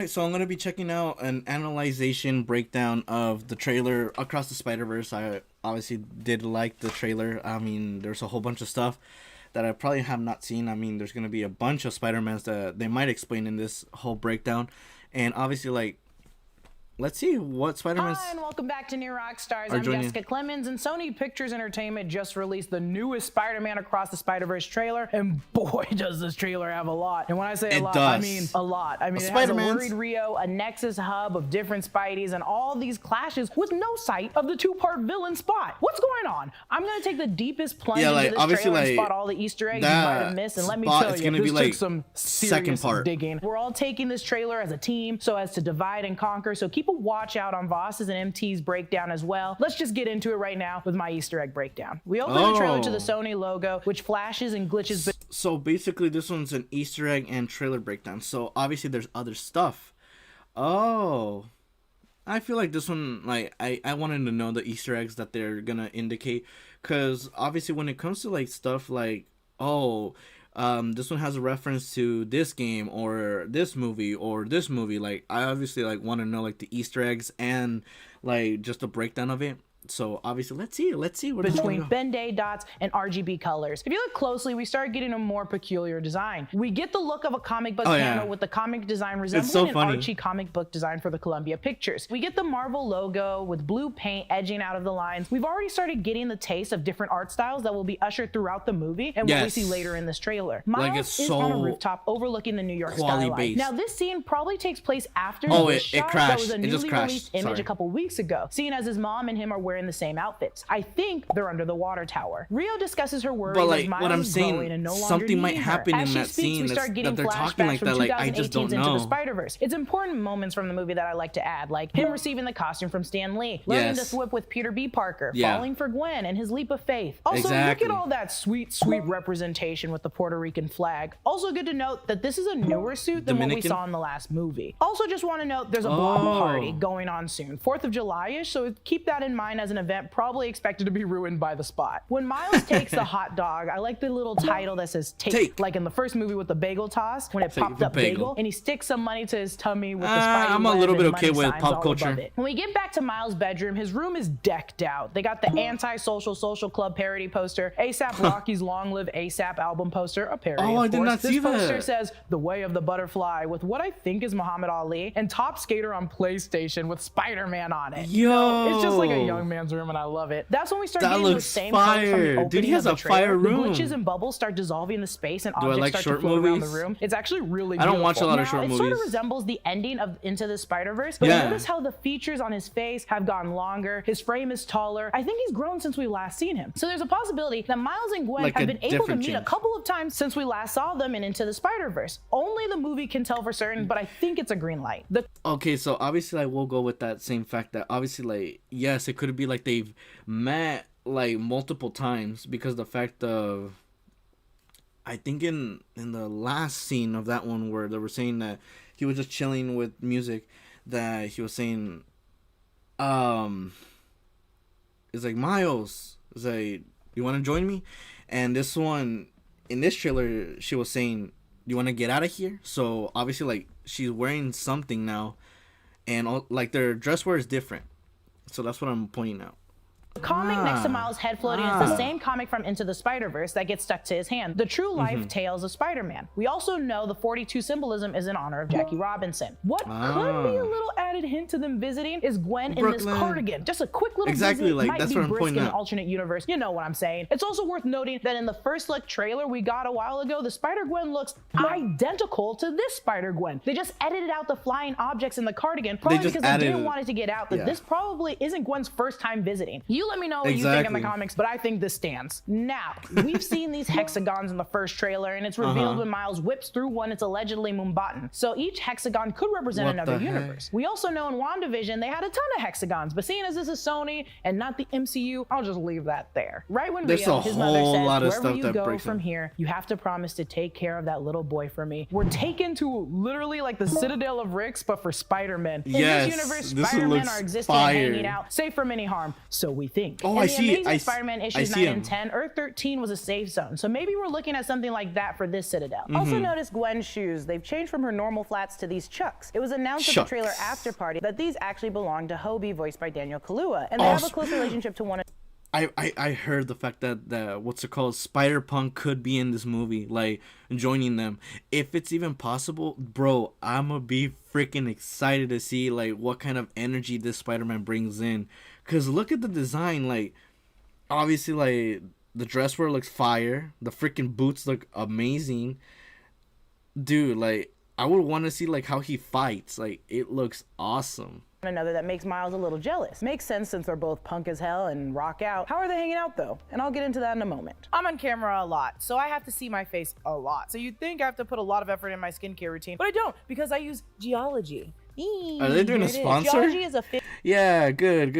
So I'm gonna be checking out an analyzation breakdown of the trailer Across the Spider-Verse. I obviously did like the trailer. I mean, there's a whole bunch of stuff that I probably have not seen. I mean, there's gonna be a bunch of Spider-Mans that they might explain in this whole breakdown, and obviously, like, let's see what Spider-Man's. Hi, and welcome back to New Rockstars. Are I'm joining- Jessica Clemens, and Sony Pictures Entertainment just released the newest Spider-Man Across the Spider-Verse trailer, and boy, does this trailer have a lot. And when I say a lot, I mean a lot. I mean, it has a worried Rio, a Nexus hub of different Spideys, and all these clashes with no sight of the two-part villain Spot. What's going on? I'm gonna take the deepest plunge into this trailer and spot all the Easter eggs you might have missed, and let me tell you, this took some serious digging. We're all taking this trailer as a team so as to divide and conquer, so keep a watch out on Voss's and MT's breakdown as well. Let's just get into it right now with my Easter egg breakdown. We open the trailer to the Sony logo, which flashes and glitches. So basically, this one's an Easter egg and trailer breakdown. So obviously, there's other stuff. Oh, I feel like this one, like, I wanted to know the Easter eggs that they're gonna indicate, because obviously when it comes to like stuff like, this one has a reference to this game or this movie or this movie, like, I obviously like want to know like the Easter eggs and like just a breakdown of it. So obviously, let's see what between Ben-Day dots and RGB colors. If you look closely, we start getting a more peculiar design. We get the look of a comic book panel with the comic design resembling an Archie comic book design for the Columbia Pictures. We get the Marvel logo with blue paint edging out of the lines. We've already started getting the taste of different art styles that will be ushered throughout the movie and what we see later in this trailer. Miles is on a rooftop overlooking the New York skyline. Now, this scene probably takes place after this shot that was a newly released image a couple weeks ago, seeing as his mom and him are wearing the same outfits. I think they're under the water tower. Rio discusses her worries as Miles is growing and no longer something might needing happen her. in that scene that they're talking like that. Like, I just don't know. Into the Spider-Verse. It's important moments from the movie that I like to add, like him receiving the costume from Stan Lee, learning to swip with Peter B. Parker, falling for Gwen, and his leap of faith. Also, look at all that sweet representation with the Puerto Rican flag. Also, good to note that this is a newer suit than what we saw in the last movie. Also, just want to note there's a block party going on soon, 4th of July-ish, so keep that in mind as an event probably expected to be ruined by the Spot. When Miles takes the hot dog, I like the little title that says take, like in the first movie with the bagel toss, when it popped up bagel, and he sticks some money to his tummy with the Spidey I'm a little bit okay with pop culture. When we get back to Miles' bedroom, his room is decked out. They got the anti-social social club parody poster, ASAP Rocky's Long Live ASAP album poster, a parody. I did not see that. This poster says The Way of the Butterfly with what I think is Muhammad Ali and Top Skater on PlayStation with Spider-Man on it. Yo, it's just like a young man's room, and I love it. That's when we start getting the same fire. From the opening Dude, he has of a fire room. The glitches and bubbles start dissolving the space, and objects start to float around the room. It's actually really beautiful. I don't watch a lot of short movies. It sort of resembles the ending of Into the Spider-Verse, but notice how the features on his face have gotten longer. His frame is taller. I think he's grown since we last seen him. So there's a possibility that Miles and Gwen have been able to meet a couple of times since we last saw them in Into the Spider-Verse. Only the movie can tell for certain, but I think it's a green light. Okay, so obviously I will go with that same fact that obviously, like, yes, it could be like they've met like multiple times, because the fact of, I think in the last scene of that one where they were saying that he was just chilling with music, that he was saying it's like, Miles, it's like, you want to join me? And this one, in this trailer, she was saying, you want to get out of here? So obviously, like, she's wearing something now, and all, like, their dress wear is different. So that's what I'm pointing out. The comic next to Miles' head floating is the same comic from Into the Spider-Verse that gets stuck to his hand, The True Life Tales of Spider-Man. We also know the 42 symbolism is in honor of Jackie Robinson. What could be a little added hint to them visiting is Gwen in this cardigan. Just a quick little visit, like, might that's be what I'm brisk in pointing an out. alternate universe. You know what I'm saying. It's also worth noting that in the first look trailer we got a while ago, the Spider-Gwen looks identical to this Spider-Gwen. They just edited out the flying objects in the cardigan, probably because they didn't want it to get out that this probably isn't Gwen's first time visiting. You let me know what you think in the comics, but I think this stands. Now, we've seen these hexagons in the first trailer, and it's revealed when Miles whips through one, it's allegedly Mumbattan. So each hexagon could represent another universe. We also know in WandaVision they had a ton of hexagons, but seeing as this is Sony and not the MCU, I'll just leave that there. Right when Rio, his mother says, wherever you go from here, you have to promise to take care of that little boy for me. We're taken to literally like the Citadel of Ricks, but for Spider-Man. In this universe, Spider-Men are existing and hanging out, safe from any harm. So we think. Oh, In I the see it. Amazing Spider-Man issues 9 him. and 10, Earth 13 was a safe zone. So maybe we're looking at something like that for this Citadel. Also notice Gwen's shoes. They've changed from her normal flats to these Chucks. It was announced at the trailer after party that these actually belong to Hobie, voiced by Daniel Kaluuya, and they have a close relationship to one another. I heard the fact that what's it called, Spider-Punk could be in this movie, like joining them. If it's even possible, bro, I'm gonna be freaking excited to see like what kind of energy this Spider-Man brings in. Cause look at the design, like obviously like the dress wear looks fire, the freaking boots look amazing, dude. Like I would want to see like how he fights. Like it looks awesome. Another that makes Miles a little jealous. Makes sense since they're both punk as hell and rock out. How are they hanging out though? And I'll get into that in a moment. I'm on camera a lot, so I have to see my face a lot. So you'd think I have to put a lot of effort in my skincare routine, but I don't because I use Geology. Are they doing a sponsor? Geology is a Yeah, good.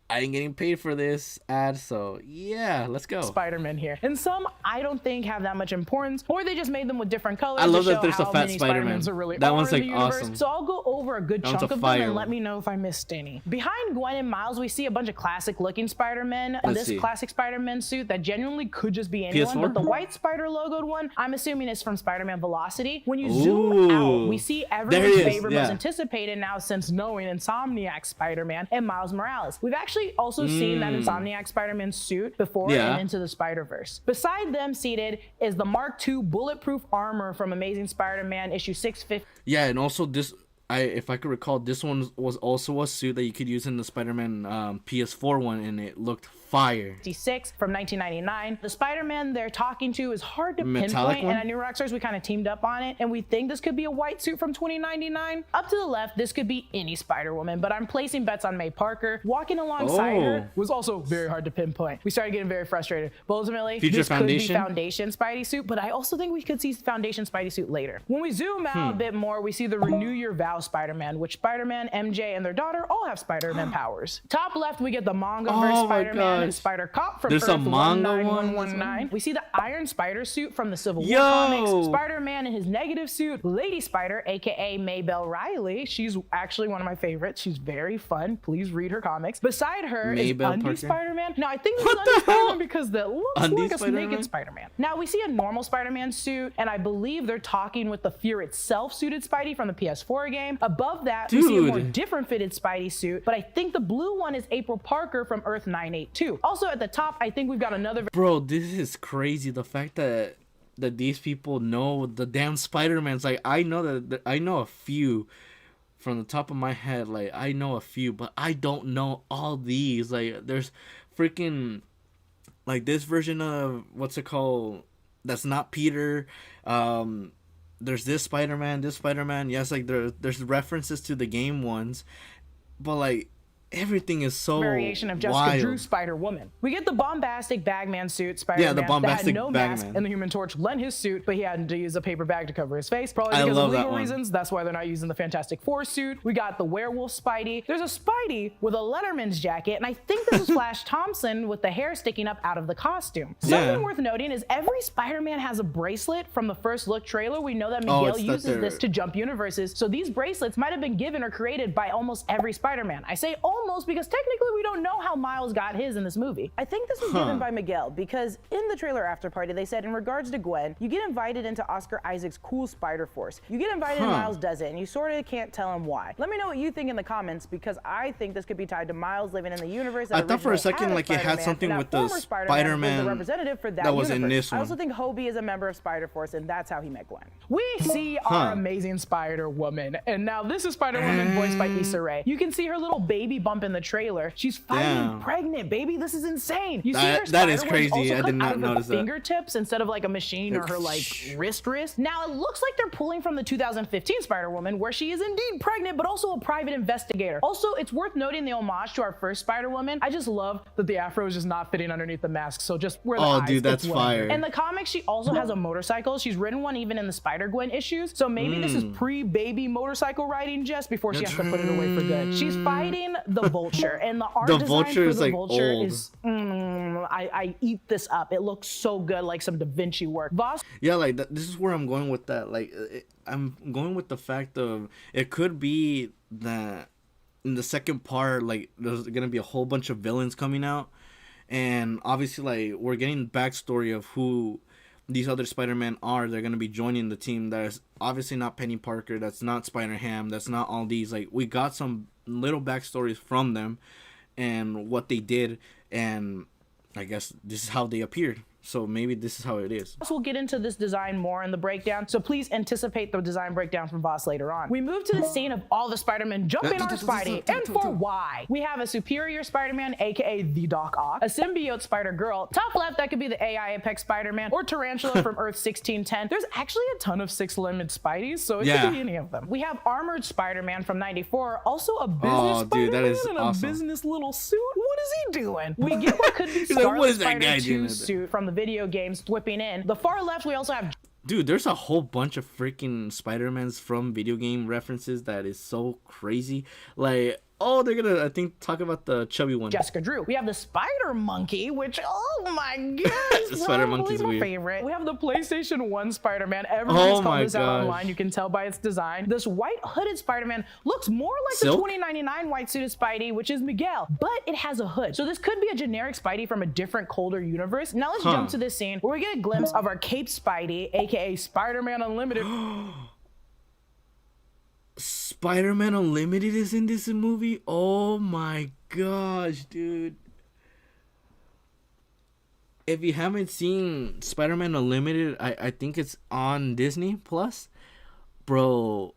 I ain't getting paid for this ad, so yeah, let's go. Spider-Man here. And some I don't think have that much importance, or they just made them with different colors. I love to that show there's a how fat many Spider-Man. Really That one's in like the universe. awesome. So I'll go over a good That chunk one's a of them fire and let one. me know if I missed any. Behind Gwen and Miles, we see a bunch of classic looking Spider-Men. This see. classic Spider-Man suit that genuinely could just be anyone, PS4? but the white spider logoed one, I'm assuming is from Spider-Man Velocity. When you zoom out, we see everyone's favorite, most anticipated now since knowing Insomniac Spider-Man and Miles Morales. We've actually also seen that Insomniac Spider-Man suit before and Into the Spider-Verse. Beside them seated is the Mark II bulletproof armor from Amazing Spider-Man issue 650. Yeah, and also this, if I could recall, this one was also a suit that you could use in the Spider-Man PS4 one, and it looked fire. 56 from 1999. The Spider-Man they're talking to is hard to Metallic pinpoint, one? and at New Rockstars we kind of teamed up on it, and we think this could be a white suit from 2099. Up to the left, this could be any Spider-Woman, but I'm placing bets on May Parker. Walking alongside her was also very hard to pinpoint. We started getting very frustrated, but ultimately this could be Foundation Spidey suit, but I also think we could see Foundation Spidey suit later. When we zoom out a bit more, we see the Renew Your Vow Spider-Man, which Spider-Man, MJ, and their daughter all have Spider-Man powers. Top left, we get the manga-verse Spider-Man and Spider-Cop from Earth 19119. We see the Iron Spider suit from the Civil War comics, Spider-Man in his negative suit, Lady Spider, aka Maybelle Riley. She's actually one of my favorites. She's very fun. Please read her comics. Beside her is Undie Spider-Man. Now, I think this is Undie Spider-Man because that looks like a naked Spider-Man. Now, we see a normal Spider-Man suit, and I believe they're talking with the Fear itself suited Spidey from the PS4 game. Above that, we see a more different fitted Spidey suit, but I think the blue one is April Parker from Earth 982. Also at the top, I think we've got another. Bro, this is crazy. The fact that these people know the damn Spider-Mans. Like I know that I know a few from the top of my head. Like I know a few, but I don't know all these. Like there's freaking like this version of what's it called? That's not Peter. There's this Spider-Man. Yes, like there's references to the game ones, but like everything is so variation of Jessica Drew Spider-Woman. We get the bombastic Bagman suit Spider-Man the bombastic that had no mask, and the Human Torch lent his suit, but he had to use a paper bag to cover his face. Probably because of legal reasons. That's why they're not using the Fantastic Four suit. We got the werewolf Spidey. There's a Spidey with a Letterman's jacket, and I think this is Flash Thompson with the hair sticking up out of the costume. Something worth noting is every Spider-Man has a bracelet. From the first look trailer, we know that Miguel uses this to jump universes, so these bracelets might have been given or created by almost every Spider-Man. I say almost because technically we don't know how Miles got his in this movie. I think this was given by Miguel because in the trailer after party they said in regards to Gwen, you get invited into Oscar Isaac's cool Spider Force. You get invited and Miles doesn't, and you sort of can't tell him why. Let me know what you think in the comments because I think this could be tied to Miles living in the universe. I thought for a second like it had something with the Spider-Man the representative for that was universe. in this one. I also think Hobie is a member of Spider Force and that's how he met Gwen. We see our Amazing Spider-Woman, and now this is Spider-Woman voiced by Issa Rae. You can see her little baby bump in the trailer. She's finally pregnant, baby. This is insane. You see her that is crazy. I did not notice that. Fingertips instead of like a machine or her like wrist. Now it looks like they're pulling from the 2015 Spider-Woman, where she is indeed pregnant, but also a private investigator. Also, it's worth noting the homage to our first Spider-Woman. I just love that the afro is just not fitting underneath the mask, so just wear the eyes. Oh, dude, that's fire. In the comics, she also has a motorcycle. She's ridden one even in the Spider-Gwen issues, so maybe this is pre-baby motorcycle riding just before she has to put it away for good. She's fighting the Vulture, and the art design for the Vulture is I eat this up. It looks so good, like some Da Vinci work. Yeah, like this is where I'm going with that. Like I'm going with the fact of it could be that in the second part, like there's gonna be a whole bunch of villains coming out, and obviously like we're getting backstory of who these other Spider-Man are. They're gonna be joining the team. That's obviously not Penny Parker. That's not Spider-Ham. That's not all these. Like we got some little backstories from them, and what they did, and I guess this is how they appeared. So maybe this is how it is. We'll get into this design more in the breakdown, so please anticipate the design breakdown from Voss later on. We move to the scene of all the Spider-Men jumping our Spidey, and for why? We have a superior Spider-Man, aka the Doc Ock, a symbiote Spider-Girl. Top left, that could be the AI Apex Spider-Man, or Tarantula from Earth 1610. There's actually a ton of 6-limbed Spideys, so it could be any of them. We have armored Spider-Man from 94, also a business Spider-Man in a business little suit. What is he doing? We get what could be Scarlet Spider 2's suit from the video games whipping in. The far left, we also have... Dude, there's a whole bunch of freaking Spider-Mans from video game references that is so crazy. Like, oh, they're gonna, I think, talk about the chubby one. Jessica Drew. We have the Spider Monkey, which, oh my god, the Spider Monkey's my weird. Favorite. We have the PlayStation 1 Spider-Man. Everybody's called this out online. You can tell by its design. This white hooded Spider-Man looks more like the 2099 white suited Spidey, which is Miguel, but it has a hood. So this could be a generic Spidey from a different, colder universe. Now let's jump to this scene where we get a glimpse of our Cape Spidey, aka Spider-Man Unlimited. Spider-Man Unlimited is in this movie? Oh my gosh, dude. If you haven't seen Spider-Man Unlimited, I think it's on Disney Plus. Bro,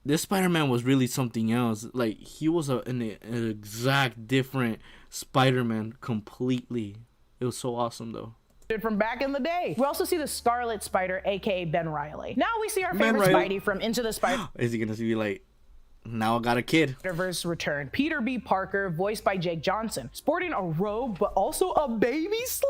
this Spider-Man was really something else. Like, he was an exact different Spider-Man completely. It was so awesome, though. From back in the day. We also see the Scarlet Spider, aka Ben Reilly. Now we see our favorite Spidey from Into the Spider. Is he gonna be like, now I got a kid? Spider-Verse return. Peter B. Parker, voiced by Jake Johnson, sporting a robe but also a baby sling.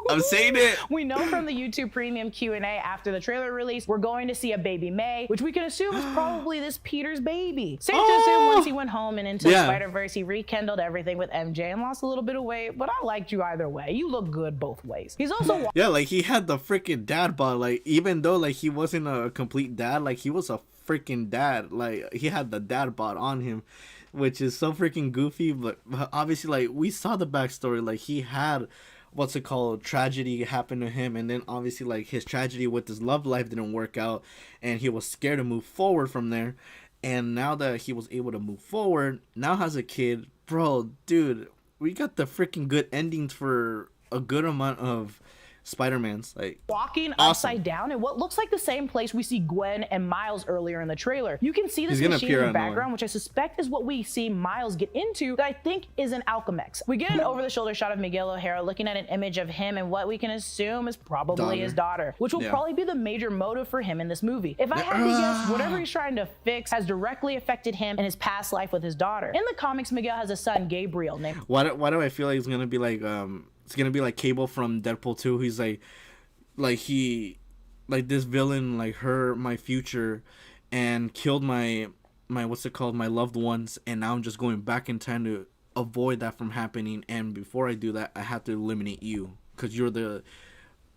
I'm saying it. We know from the YouTube Premium Q&A after the trailer release, we're going to see a baby May, which we can assume is probably this Peter's baby. Safe to assume once he went home and into the Spider-Verse, he rekindled everything with MJ and lost a little bit of weight, but I liked you either way. You look good both ways. He's also... Yeah, like he had the freaking dad bod. Like, even though like he wasn't a complete dad, like he was a freaking dad. Like, he had the dad bod on him, which is so freaking goofy. But obviously, like, we saw the backstory. Like, he had... what's it called, tragedy happened to him, and then obviously like his tragedy with his love life didn't work out, and he was scared to move forward from there. And now that he was able to move forward, now has a kid. Bro, dude, we got the freaking good endings for a good amount of Spider-Mans. Like, walking upside down in what looks like the same place we see Gwen and Miles earlier in the trailer. You can see this machine in the background, which I suspect is what we see Miles get into, that I think is an Alchemex. We get an over-the-shoulder shot of Miguel O'Hara looking at an image of him and what we can assume is probably his daughter, which will probably be the major motive for him in this movie. If I had to guess, whatever he's trying to fix has directly affected him in his past life with his daughter. In the comics, Miguel has a son, Gabriel, named... Why do I feel like it's gonna be like it's gonna be like Cable from Deadpool 2. He's like he, like this villain, like my future, and killed my what's it called, my loved ones, and now I'm just going back in time to avoid that from happening. And before I do that, I have to eliminate you because you're the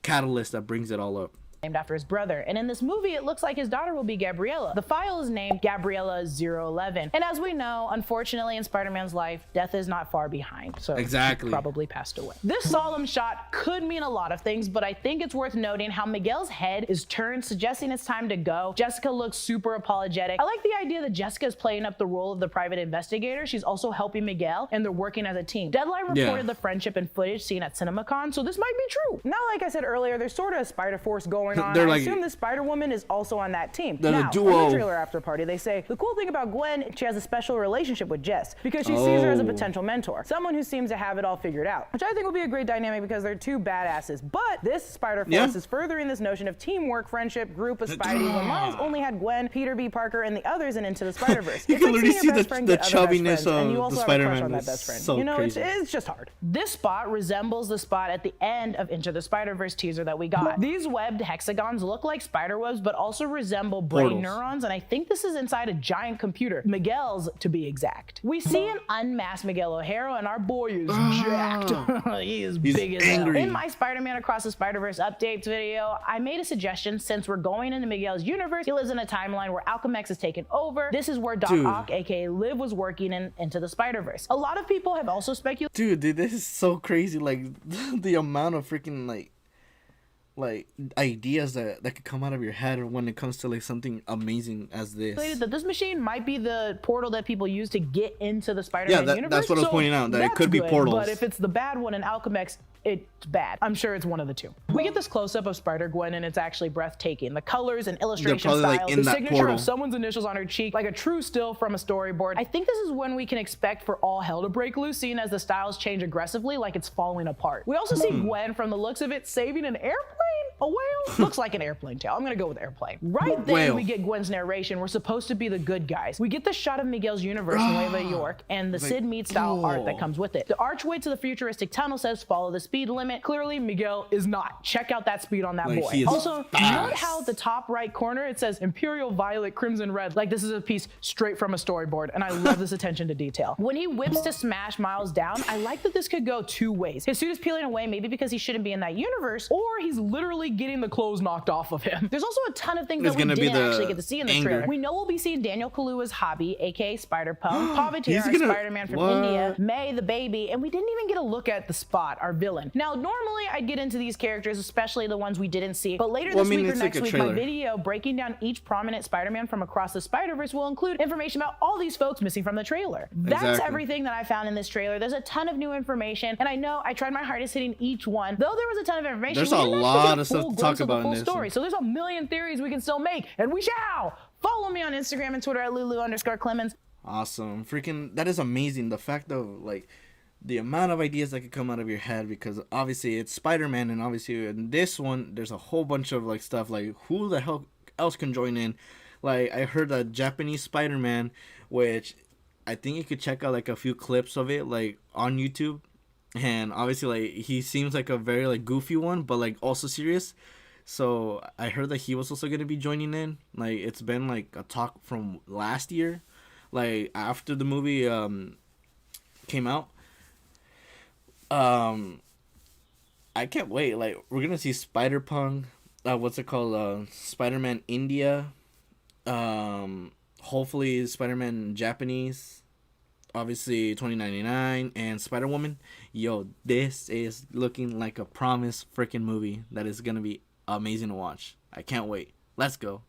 catalyst that brings it all up. Named after his brother, and in this movie it looks like his daughter will be Gabriella. The file is named Gabriella 011, and as we know, unfortunately in Spider-Man's life, death is not far behind, so exactly, he probably passed away. This solemn shot could mean a lot of things, but I think it's worth noting how Miguel's head is turned, suggesting it's time to go. Jessica looks super apologetic. I like the idea that Jessica is playing up the role of the private investigator. She's also helping Miguel, and they're working as a team. Deadline reported the friendship and footage seen at CinemaCon, so this might be true. Now, like I said earlier, there's sort of a Spider-Force going on. They're I like, assume the Spider-Woman is also on that team. They're now, a duo. in the trailer after party, they say the cool thing about Gwen, she has a special relationship with Jess because she sees her as a potential mentor, someone who seems to have it all figured out, which I think will be a great dynamic because they're two badasses. But this Spider-Force is furthering this notion of teamwork, friendship, group of Spidey. When Miles only had Gwen, Peter B. Parker, and the others in Into the Spider-Verse. You can literally see the chubbiness of the Spider-Man. Best you know, crazy. It's just hard. This spot resembles the spot at the end of Into the Spider-Verse teaser that we got. These webbed hexagons look like spider webs, but also resemble brain Portals. neurons, and I think this is inside a giant computer, Miguel's to be exact. We see an unmasked Miguel O'Hara, and our boy is jacked. He's big as hell. angry. In my Spider-Man Across the Spider-Verse updates video, I made a suggestion. Since we're going into Miguel's universe, he lives in a timeline where Alchemax has taken over. This is where Doc Ock, aka Liv, was working in Into the Spider-Verse. A lot of people have also speculated. Dude, this is so crazy. Like the amount of freaking like ideas that could come out of your head when it comes to like something amazing as this. That this machine might be the portal that people use to get into the Spider-Man universe. That's what I was pointing out, that it could be good, portals. But if it's the bad one in Alchemax, it's bad. I'm sure it's one of the two. We get this close-up of Spider-Gwen, and it's actually breathtaking. The colors and illustration probably, style, like, in the that signature portal. of someone's initials on her cheek, like a true still from a storyboard. I think this is when we can expect for all hell to break loose, seeing as the styles change aggressively like it's falling apart. We also see Gwen, from the looks of it, saving an airplane? A whale? Looks like an airplane tail. I'm gonna go with airplane. Right then, Whale. we get Gwen's narration. We're supposed to be the good guys. We get the shot of Miguel's universe, Nueva York, and the Sid Mead style art that comes with it. The archway to the futuristic tunnel says follow the speed limit. Clearly, Miguel is not. Check out that speed on that Like, boy. he is Also, fast. note how at the top right corner it says Imperial Violet Crimson Red. Like this is a piece straight from a storyboard, and I love this attention to detail. When he whips to smash Miles down, I like that this could go two ways. His suit is peeling away, maybe because he shouldn't be in that universe, or he's literally getting the clothes knocked off of him. There's also a ton of things There's that we gonna be didn't the actually get to see in this anger. trailer. We know we'll be seeing Daniel Kaluuya's hobby, aka Spider-Punk, Pavitr, He's our gonna- Spider-Man from what? India, May the baby, and we didn't even get a look at the Spot, our villain. Now, normally I'd get into these characters, especially the ones we didn't see, but later Well, this I mean, week or it's like next a week, my trailer. video breaking down each prominent Spider-Man from across the Spider-Verse will include information about all these folks missing from the trailer. That's Exactly. everything that I found in this trailer. There's a ton of new information, and I know I tried my hardest hitting each one. Though there was a ton of information, There's we a didn't actually lot get a of stuff full to talk glimpse of the about in full this. story. So there's a million theories we can still make, and we shall. Follow me on Instagram and Twitter at Lulu_Clemens. Awesome. Freaking, that is amazing. The fact of, like, the amount of ideas that could come out of your head, because obviously it's Spider-Man, and obviously in this one, there's a whole bunch of, like, stuff, like, who the hell else can join in? Like, I heard a Japanese Spider-Man, which I think you could check out, like, a few clips of it, like, on YouTube. And obviously, like, he seems like a very, like, goofy one, but, like, also serious. So I heard that he was also going to be joining in. Like, it's been, like, a talk from last year, like, after the movie came out. I can't wait. Like, we're gonna see Spider-Punk, what's it called, Spider-Man India, hopefully Spider-Man Japanese, obviously 2099, and Spider-Woman. Yo, this is looking like a promised freaking movie that is gonna be amazing to watch. I can't wait. Let's go.